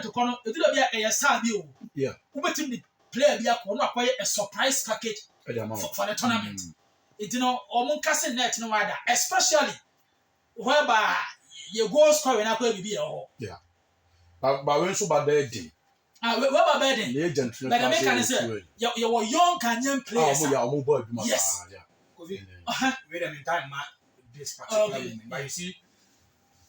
tournament to corner, it will be a Sabio. Yeah. Who bet him the player be a surprise package for the tournament. It Omunkase net no matter, especially whereby your goal scoring up will be a hole. Yeah. But when so bad day. Whereby bedding. The agent, but the mechanism say you were young Kenyan players. Yes. Wait a minute, time, this particular woman. But you see,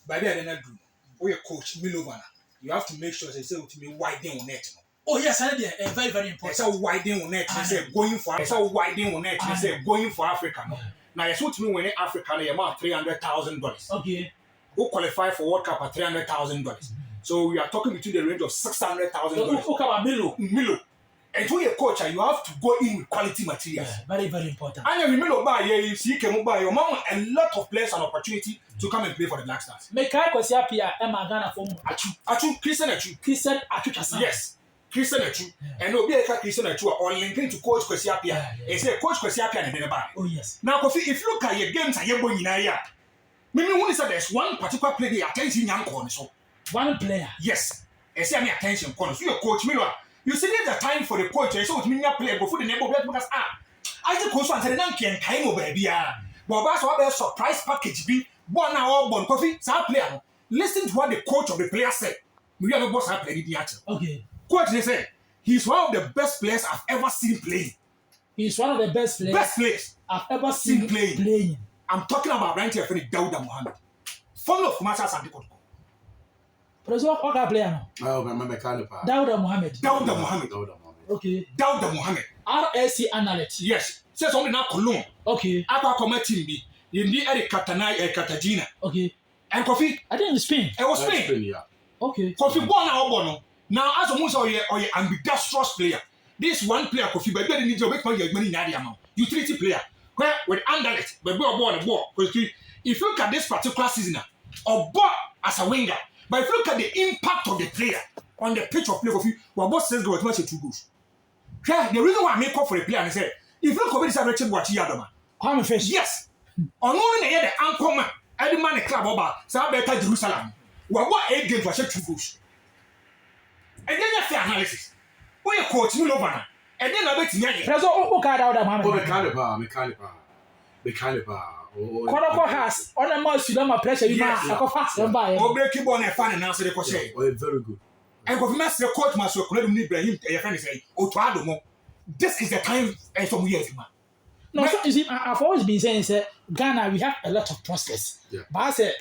by the end of the we are coach Milovan. You have to make sure they say to me widen on net. Oh yes, I did. Very, very important. They say widen on net. They say going for. They say widen on net. They say going for Africa. Now you see to me when Africa they amount $300,000. Okay. Who qualify for World Cup at $300,000. So we are talking between the range of $600,000. Who come Milo. And to your coach, you have to go in with quality materials. Yeah, very, very important. And you Milo buy you see came buy your mom a lot of players an opportunity to come and play for the Black Stars. Make I go see Apia Emma Ghana for Achu Christian Achu. Yes. Christian Achu. And no be a Christian Achu or linking to Coach Kwesi Apia. They say Coach Kwesi Apia and then buy. Oh yes. Now Kofi, if you look at your games and you're going in here, maybe when is there's one particular player they attention young corner. So one player. Yes. I say me attention corner. So your coach Milo. You see there's a time for the coach. So it means you play before the neighbor because I think coach answer the can time over baby. But that's what a surprise package be 1 hour bon coffee. So player. Listen to what the coach of the player said. We are the boss I played the answer. Okay. Coach they say he's one of the best players I've ever seen playing. He's one of the best players. I've ever seen playing. I'm talking about right here for Dauda Mohammed. Follow of Masa Sandiko. President, what kind of player now? Oh, my mechanic. Dauda Mohammed. Okay. Dauda Mohammed. RSC analyst. Yes. Says only now Cologne. Okay. Aqua Cometin be. In the Eric Katana Cartagena. Okay. And Coffee. I think in Spain. It was Spain. Yeah. Okay. Coffee born now bono. Now as a most or your ambidextrous player. This one player Coffee, but you need to make money in the amount. Utility player. Where with Anderlecht, but we're born a ball. If you look at this particular season, or ball as a winger. But if you look at the impact of the player on the pitch of play of you, what boss says go to match 2 goals. Yeah, the reason why I make up for the player and say, if you look at this average watch Yadoma. Come fish. Yes. On only the anchor man, every man a club over, so better Jerusalem. What 8 games was 2 goals. And then you have the analysis. Where you coach me over, and then I bet you. That's all got out of my mechanic. Konoko has on a mouse you don't pressure you are fast and buy. Or break you on a fan and answer the question. Very good. And if master coach must could need him, your friend say, oh, to add more. This is the time and some years, man. No, so you see, I've always been saying, Ghana, we have a lot of prospects. Yeah. But I said,